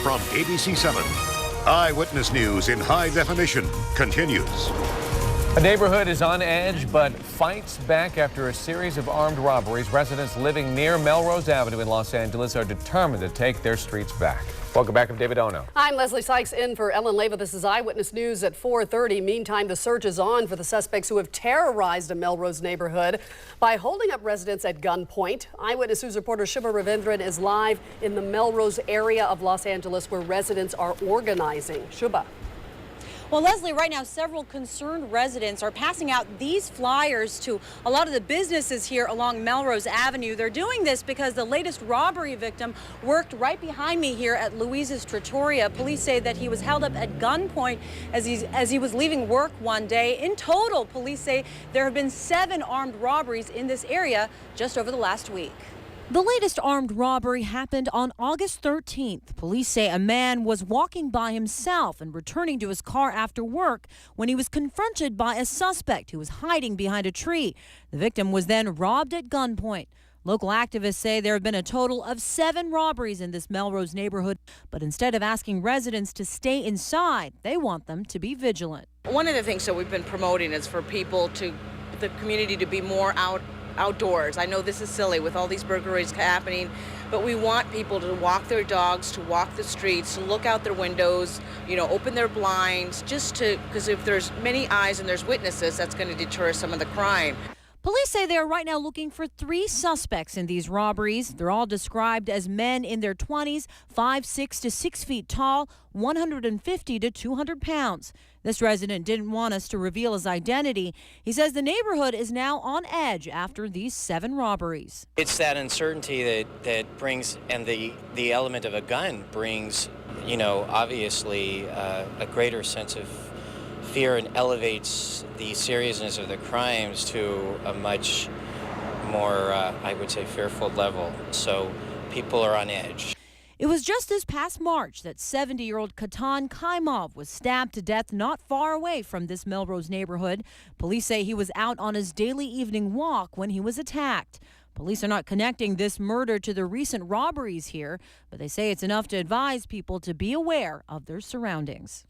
from ABC 7. Eyewitness News in high definition continues. A neighborhood is on edge but fights back after a series of armed robberies. Residents living near Melrose Avenue in Los Angeles are determined to take their streets back. Welcome back. I'm David Ono. I'm Leslie Sykes in for Ellen Leyva. This is Eyewitness News at 4:30. Meantime, the search is on for the suspects who have terrorized a Melrose neighborhood by holding up residents at gunpoint. Eyewitness News reporter Shubha Ravindran is live in the Melrose area of Los Angeles where residents are organizing. Shubha. Well, Leslie, right now, several concerned residents are passing out these flyers to a lot of the businesses here along Melrose Avenue. They're doing this because the latest robbery victim worked right behind me here at Louise's Trattoria. Police say that he was held up at gunpoint as he was leaving work one day. In total, police say there have been 7 armed robberies in this area just over the last week. The latest armed robbery happened on August 13th. Police say a man was walking by himself and returning to his car after work when he was confronted by a suspect who was hiding behind a tree. The victim was then robbed at gunpoint. Local activists say there have been a total of 7 robberies in this Melrose neighborhood, but instead of asking residents to stay inside, they want them to be vigilant. One of the things that we've been promoting is for the community to be more outdoors. I know this is silly with all these burglaries happening, but we want people to walk their dogs, to walk the streets, to look out their windows, open their blinds, because if there's many eyes and there's witnesses, that's going to deter some of the crime. Police say they are right now looking for 3 suspects in these robberies. They're all described as men in their 20s, 5'6" to 6 feet tall, 150 to 200 pounds. This resident didn't want us to reveal his identity. He says the neighborhood is now on edge after these 7 robberies. It's that uncertainty that brings, and the element of a gun brings, obviously a greater sense of fear and elevates the seriousness of the crimes to a much more, I would say, fearful level. So people are on edge. It was just this past March that 70-year-old Katan Kaimov was stabbed to death not far away from this Melrose neighborhood. Police say he was out on his daily evening walk when he was attacked. Police are not connecting this murder to the recent robberies here, but they say it's enough to advise people to be aware of their surroundings.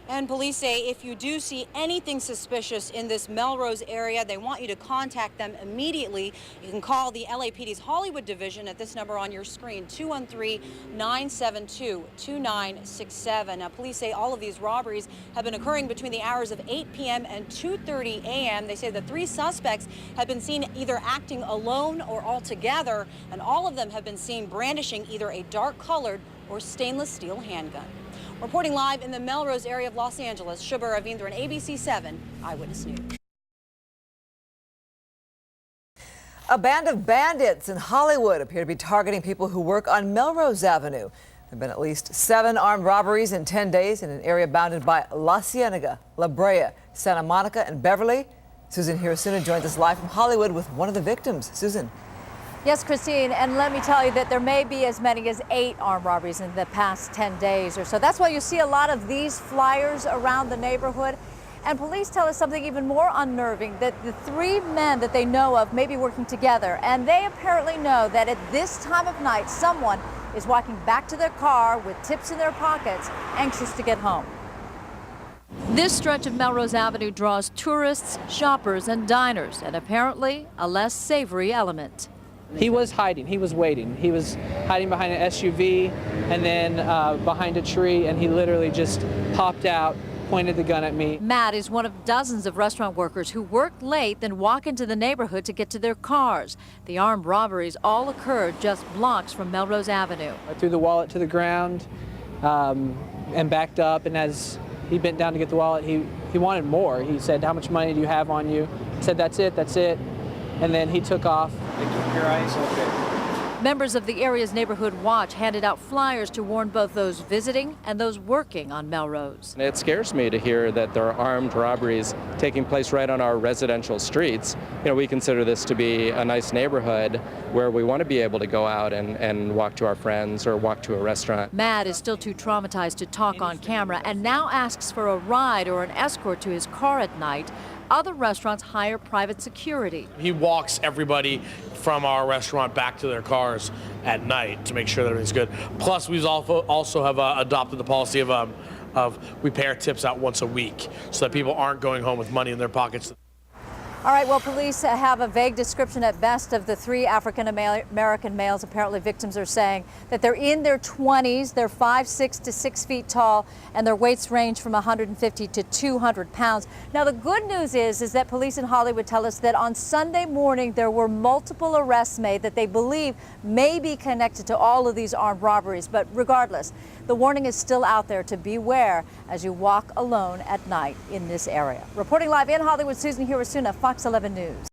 And police say if you do see anything suspicious in this Melrose area, they want you to contact them immediately. You can call the LAPD's Hollywood Division at this number on your screen, 213-972-2967. Now, police say all of these robberies have been occurring between the hours of 8 p.m. and 2:30 a.m. They say the 3 suspects have been seen either acting alone or all together, and all of them have been seen brandishing either a dark-colored or stainless steel handgun. Reporting live in the Melrose area of Los Angeles, Shubha Ravindran, ABC 7 Eyewitness News. A band of bandits in Hollywood appear to be targeting people who work on Melrose Avenue. There have been at least 7 armed robberies in 10 days in an area bounded by La Cienega, La Brea, Santa Monica, and Beverly. Susan Hirosuna joins us live from Hollywood with one of the victims. Susan. Yes, Christine, and let me tell you that there may be as many as 8 armed robberies in the past 10 days or so. That's why you see a lot of these flyers around the neighborhood. And police tell us something even more unnerving, that the 3 men that they know of may be working together. And they apparently know that at this time of night, someone is walking back to their car with tips in their pockets, anxious to get home. This stretch of Melrose Avenue draws tourists, shoppers, and diners, and apparently a less savory element. He was hiding, he was waiting. He was hiding behind an SUV and then behind a tree, and he literally just popped out, pointed the gun at me. Matt is one of dozens of restaurant workers who work late, then walk into the neighborhood to get to their cars. The armed robberies all occurred just blocks from Melrose Avenue. I threw the wallet to the ground and backed up, and as he bent down to get the wallet, he wanted more. He said, "How much money do you have on you?" I said, "That's it, that's it." And then he took off. Keep your eyes open. Members of the area's Neighborhood Watch handed out flyers to warn both those visiting and those working on Melrose. It scares me to hear that there are armed robberies taking place right on our residential streets. We consider this to be a nice neighborhood where we want to be able to go out and walk to our friends or walk to a restaurant. Matt is still too traumatized to talk on camera and now asks for a ride or an escort to his car at night. Other restaurants hire private security. He walks everybody from our restaurant back to their cars at night to make sure that everything's good. Plus, we also have adopted the policy of we pay our tips out once a week so that people aren't going home with money in their pockets. All right, well, police have a vague description at best of the 3 African-American males. Apparently, victims are saying that they're in their 20s, they're 5'6" to 6 feet tall, and their weights range from 150 to 200 pounds. Now, the good news is that police in Hollywood tell us that on Sunday morning, there were multiple arrests made that they believe may be connected to all of these armed robberies. But regardless, the warning is still out there to beware as you walk alone at night in this area. Reporting live in Hollywood, Susan Hirosuna, Fox 11 News.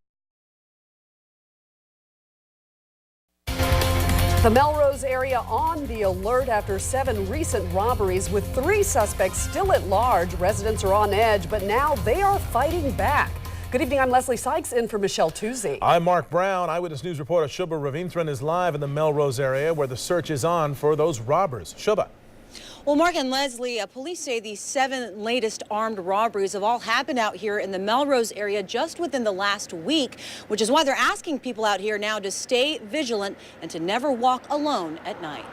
The Melrose area on the alert after 7 recent robberies with 3 suspects still at large. Residents are on edge, but now they are fighting back. Good evening, I'm Leslie Sykes in for Michelle Tuzzi. I'm Mark Brown. Eyewitness News reporter Shubha Ravindran is live in the Melrose area where the search is on for those robbers. Shubha. Well, Mark and Leslie, police say these 7 latest armed robberies have all happened out here in the Melrose area just within the last week, which is why they're asking people out here now to stay vigilant and to never walk alone at night.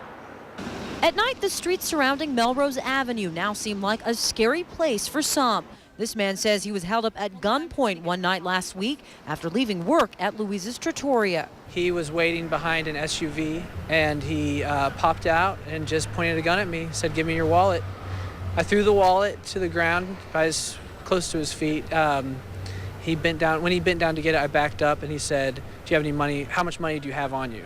At night, the streets surrounding Melrose Avenue now seem like a scary place for some. This man says he was held up at gunpoint one night last week after leaving work at Louise's Trattoria. He was waiting behind an SUV, and he popped out and just pointed a gun at me, said, "Give me your wallet." I threw the wallet to the ground, close to his feet. He bent down. When he bent down to get it, I backed up, and he said, "Do you have any money? How much money do you have on you?"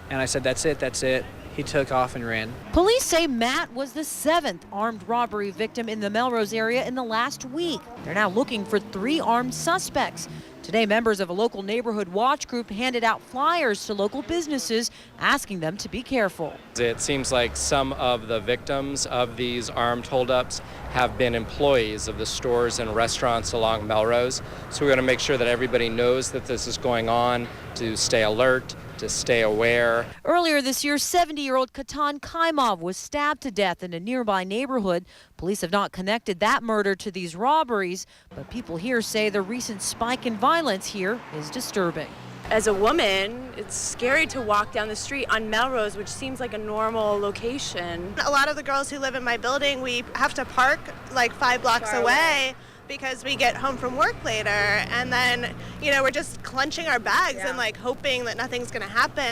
And I said, "That's it, that's it." He took off and ran. Police say Matt was the 7th armed robbery victim in the Melrose area in the last week. They're now looking for 3 armed suspects. Today, members of a local neighborhood watch group handed out flyers to local businesses asking them to be careful. It seems like some of the victims of these armed holdups have been employees of the stores and restaurants along Melrose. So we're going to make sure that everybody knows that this is going on, to stay alert, to stay aware. Earlier this year, 70-year-old Katan Kaimov was stabbed to death in a nearby neighborhood. Police have not connected that murder to these robberies, but people here say the recent spike in violence here is disturbing. As a woman, it's scary to walk down the street on Melrose, which seems like a normal location. A lot of the girls who live in my building, we have to park like 5 blocks away because we get home from work later, and then, we're just clenching our bags and like hoping that nothing's going to happen.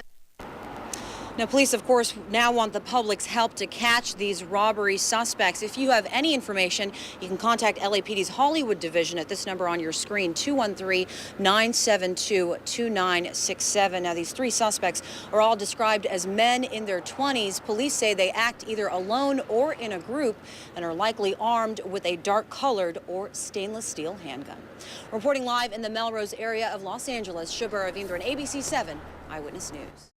Now, police, of course, now want the public's help to catch these robbery suspects. If you have any information, you can contact LAPD's Hollywood division at this number on your screen, 213-972-2967. Now, these 3 suspects are all described as men in their 20s. Police say they act either alone or in a group and are likely armed with a dark-colored or stainless steel handgun. Reporting live in the Melrose area of Los Angeles, Shubha Ravindran, ABC 7 Eyewitness News.